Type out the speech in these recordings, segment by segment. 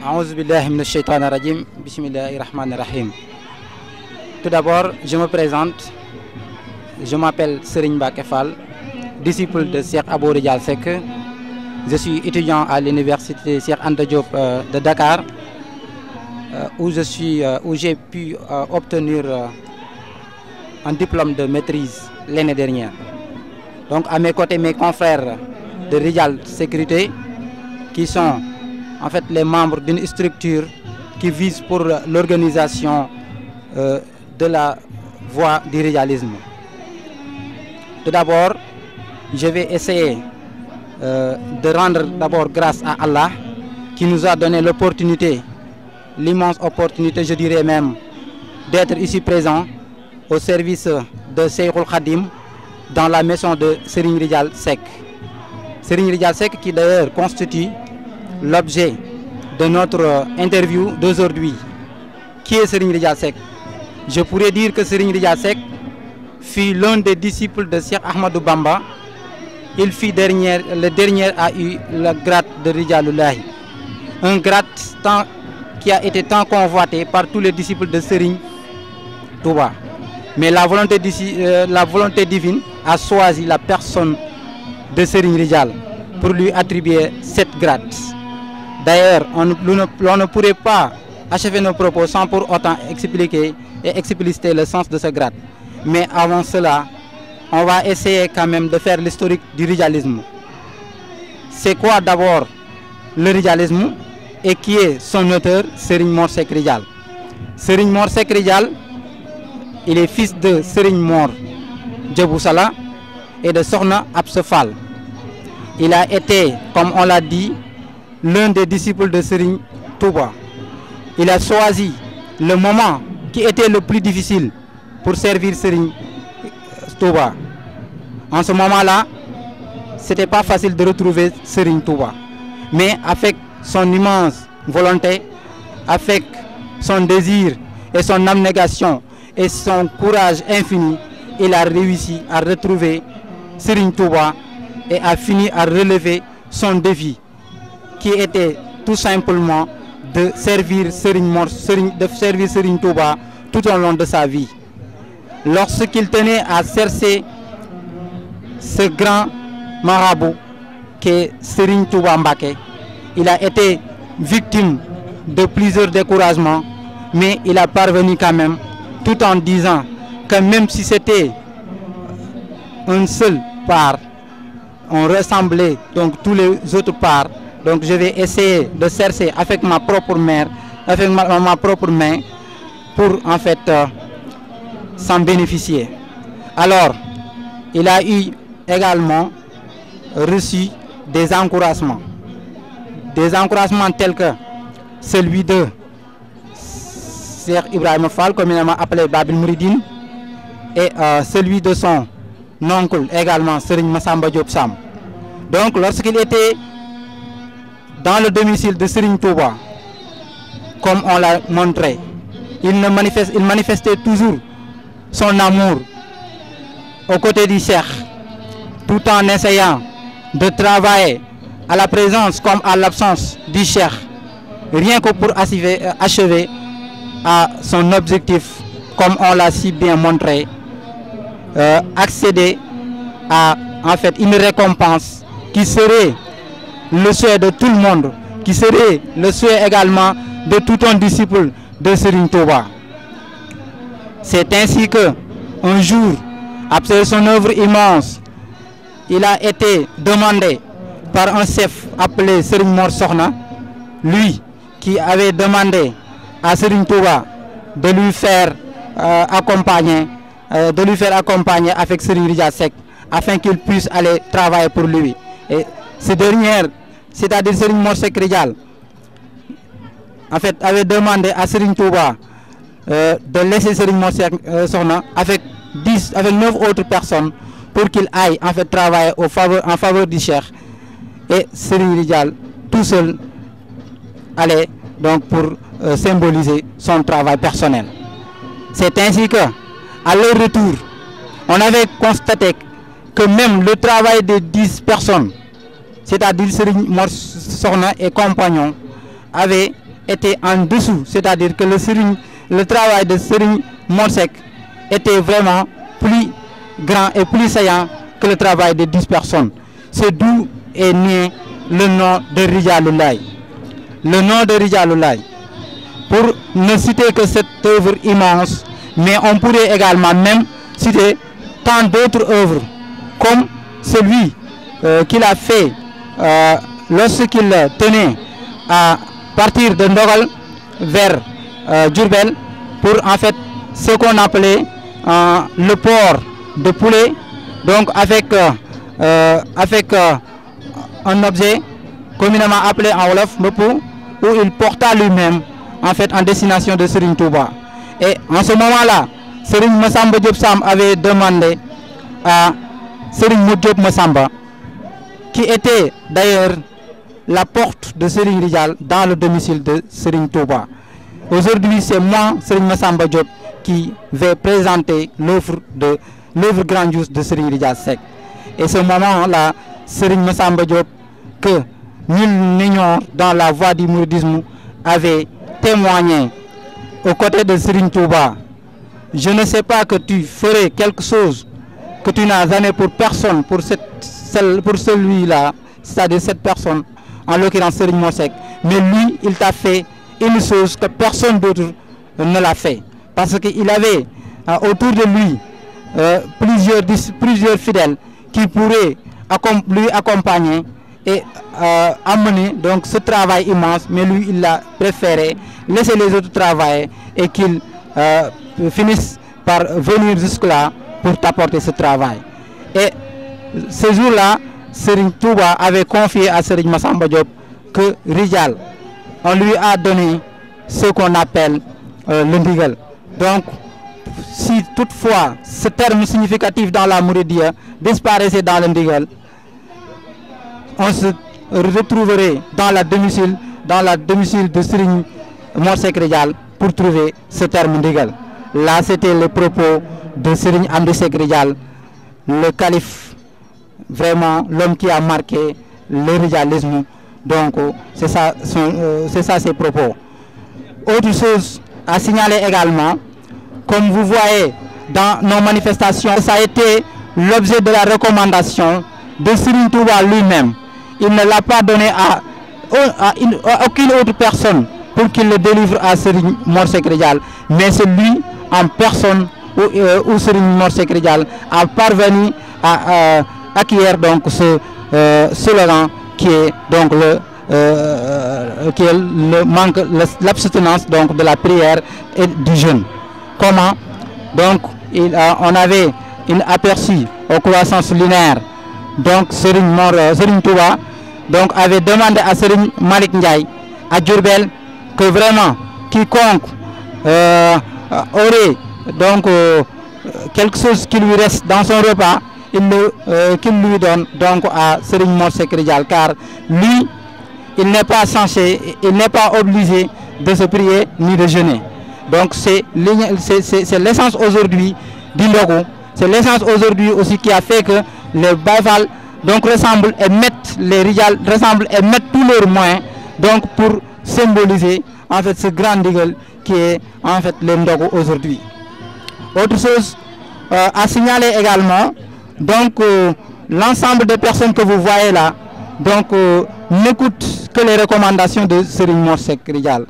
Aouzu billahi minash shaitanir rajim. Bismillahir rahmanir rahim. Tout d'abord, je me présente. Je m'appelle Serigne Mbacké Fall, disciple de Cheikh Abou Ridjal Seck. Je suis étudiant à l'université Cheikh Anta Diop de Dakar, où j'ai pu obtenir un diplôme de maîtrise l'année dernière. Donc à mes côtés, mes confrères de Ridjal Sécurité, qui sont en fait les membres d'une structure qui vise pour l'organisation de la voie du ridjalisme. Tout d'abord, je vais essayer de rendre d'abord grâce à Allah qui nous a donné l'opportunité, l'immense opportunité, je dirais même, d'être ici présent au service de Cheikhoul Khadim dans la maison de Serigne Ridjal Seck. Serigne Ridjal Seck qui d'ailleurs constitue l'objet de notre interview d'aujourd'hui. Qui est Serigne Ridjal Seck? Je pourrais dire que Serigne Ridjal Seck fut l'un des disciples de Cheikh Ahmadou Bamba. Il fut le dernier a eu le grade de Ridjalullahi. Un grade qui a été tant convoité par tous les disciples de Serigne Touba. Mais la volonté divine a choisi la personne de Serigne Ridjal pour lui attribuer cette grade. D'ailleurs, on ne pourrait pas achever nos propos sans pour autant expliquer et expliciter le sens de ce grade. Mais avant cela, on va essayer quand même de faire l'historique du ridjalisme. C'est quoi d'abord le ridjalisme et qui est son auteur, Serigne Mor Seck Ridjal. Serigne Mor Seck Ridjal, il est fils de Serigne Mor Djebou Sala et de Sokhna Absa Fall. Il a été, comme on l'a dit, l'un des disciples de Serigne Touba. Il a choisi le moment qui était le plus difficile pour servir Serigne Touba. En ce moment-là, c'était pas facile de retrouver Serigne Touba. Mais avec son immense volonté, avec son désir et son abnégation et son courage infini, il a réussi à retrouver Serigne Touba et a fini à relever son défi, qui était tout simplement de servir Serigne Touba tout au long de sa vie. Lorsqu'il tenait à chercher ce grand marabout qu'est Serigne Touba Mbacké, il a été victime de plusieurs découragements, mais il a parvenu quand même, tout en disant que même si c'était un seul part, on ressemblait donc tous les autres parts. Donc je vais essayer de chercher avec ma propre main, pour en fait s'en bénéficier. Alors, il a eu également reçu des encouragements tels que celui de Cheikh Ibrahima Fall, communément appelé Babil Mouridine, et celui de son oncle également, Serigne Massamba Diop Sam. Donc lorsqu'il était dans le domicile de Serigne Touba, comme on l'a montré, il manifestait toujours son amour aux côtés du Cheikh, tout en essayant de travailler à la présence comme à l'absence du Cheikh, rien que pour achever à son objectif, comme on l'a si bien montré, accéder à en fait une récompense qui serait le souhait de tout le monde, qui serait le souhait également de tout un disciple de Serigne Touba. C'est ainsi que un jour, après son œuvre immense, il a été demandé par un chef appelé Serigne Mor Sokhna, lui qui avait demandé à Serigne Touba de lui faire accompagner avec Serigne Ridjal Seck afin qu'il puisse aller travailler pour lui. Et ce dernier, c'est-à-dire Serigne Mor Seck Ridjal, en fait, avait demandé à Serigne Touba de laisser Serigne Mor Seck Sokhna avec 9 autres personnes pour qu'il aille en fait travailler en faveur du Cheikh, et Serigne Ridjal tout seul allait donc pour symboliser son travail personnel. C'est ainsi que, à leur retour, on avait constaté que même le travail de 10 personnes, c'est-à-dire Serigne Mor Sokhna et compagnons, avait était en dessous, c'est-à-dire que le travail de Serigne Mor Seck était vraiment plus grand et plus saillant que le travail de 10 personnes. C'est d'où est né le nom de Rijaloulaye. Le nom de Rijaloulaye. Pour ne citer que cette œuvre immense, mais on pourrait également même citer tant d'autres œuvres, comme celui qu'il a fait lorsqu'il tenait à partir de Ndogal vers Diourbel pour en fait ce qu'on appelait le port de poulet, donc avec un objet communément appelé en wolof Mbopou, où il porta lui-même en fait en destination de Serigne Touba. Et en ce moment-là, Serigne Massamba Diop Sam avait demandé à Serigne Diop Massamba, qui était d'ailleurs la porte de Serigne Rijal dans le domicile de Serigne Touba. Aujourd'hui, c'est moi, Serigne Massamba Diop, qui vais présenter l'œuvre grandiose de Serigne Rijal Seck. Et ce moment-là, Serigne Massamba Diop, que nul n'ignore dans la voie du mouridisme, avait témoigné aux côtés de Serigne Touba. Je ne sais pas que tu ferais quelque chose que tu n'as jamais pour personne, pour celui-là, c'est-à-dire cette personne, en l'occurrence Serigne Mor Seck, mais lui, il t'a fait une chose que personne d'autre ne l'a fait. Parce qu'il avait autour de lui plusieurs fidèles qui pourraient lui accompagner et amener donc ce travail immense, mais lui, il a préféré laisser les autres travailler et qu'ils finissent par venir jusque-là pour t'apporter ce travail. Et ce jour-là, Serigne Touba avait confié à Serigne Massamba Diop que Rijal, on lui a donné ce qu'on appelle le ndigal. Donc, si toutefois ce terme significatif dans la Mouridia disparaissait dans le ndigal, on se retrouverait dans la domicile de Serigne Mor Seck Rijal pour trouver ce terme ndigal. Là, c'était le propos de Serigne Amdi Seck Rijal, le calife, vraiment l'homme qui a marqué le rijalisme. Donc, c'est ça ses propos. Autre chose à signaler également, comme vous voyez dans nos manifestations, ça a été l'objet de la recommandation de Serigne Touba lui-même. Il ne l'a pas donné à aucune autre personne pour qu'il le délivre à Serigne Mor Seck Rijal, mais c'est lui en personne où Serigne Mor Seck Rijal a parvenu à acquérir donc ce slogan qui est donc l'abstinence donc de la prière et du jeûne. Comment? Donc on avait une aperçu aux croissances lunaires, donc Serigne Touba donc avait demandé à Serigne Malick Ndiaye à Diourbel que vraiment quiconque aurait donc quelque chose qui lui reste dans son repas, qu'il lui donne donc à Serigne Mor Seck Rijal, car lui, il n'est pas censé, il n'est pas obligé de se prier ni de jeûner. Donc c'est l'essence aujourd'hui du logo, c'est l'essence aujourd'hui aussi qui a fait que les Baye Fall donc ressemblent et mettent les Rijal ressemblent et mettent tous leurs moyens donc pour symboliser en fait ce grand ndigal qui est en fait le ndogu aujourd'hui. Autre chose à signaler également, donc l'ensemble des personnes que vous voyez là donc n'écoutent que les recommandations de Serigne Mor Seck Rijal.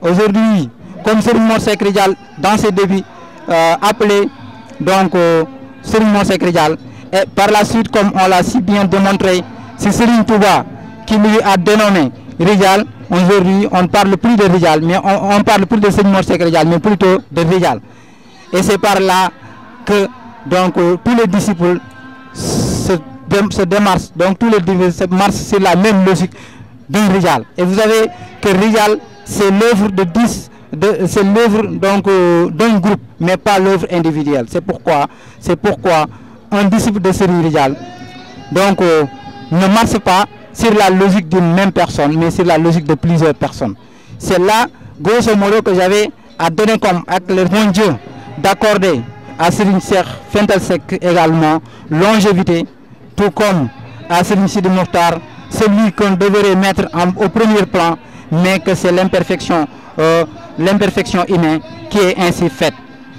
Aujourd'hui, comme Serigne Mor Seck Rijal dans ses débuts appelé donc Serigne Mor Seck Rijal, et par la suite, comme on l'a si bien démontré, c'est Serigne Touba qui lui a dénommé Rijal. Aujourd'hui, on ne parle plus de Rijal, mais on parle plus de Serigne Mor Seck Rijal, mais plutôt de Rijal. Et c'est par là que donc tous les disciples se démarchent, donc tous les disciples se marchent sur la même logique d'un Rijal. Et vous savez que Rijal, c'est l'œuvre c'est l'œuvre donc d'un groupe, mais pas l'œuvre individuelle. C'est pourquoi un disciple de Serigne Rijal donc ne marche pas sur la logique d'une même personne, mais sur la logique de plusieurs personnes. C'est là, grosso modo, que j'avais à donner comme acte le bon Dieu d'accorder à Serigne Cheikh Fentel Seck également longévité, tout comme à Serigne Sidi Mokhtar, celui qu'on devrait mettre au premier plan, mais que c'est l'imperfection humaine qui est ainsi faite.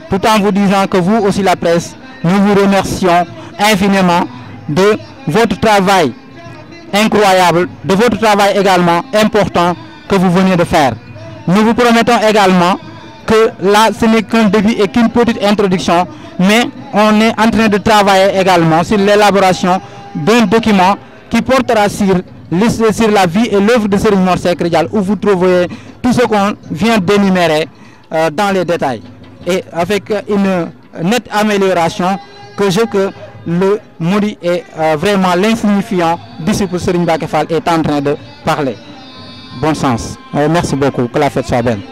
Tout en vous disant que vous aussi, la presse, nous vous remercions infiniment de votre travail incroyable, de votre travail également important que vous venez de faire. Nous vous promettons également que là, ce n'est qu'un début et qu'une petite introduction, mais on est en train de travailler également sur l'élaboration d'un document qui portera sur la vie et l'œuvre de Serigne Mor Seck Ridial, où vous trouverez tout ce qu'on vient d'énumérer dans les détails. Et avec une nette amélioration que le Mouri est vraiment l'insignifiant disciple Serigne Mbacké Fall est en train de parler. Bon sens. Merci beaucoup. Que la fête soit belle.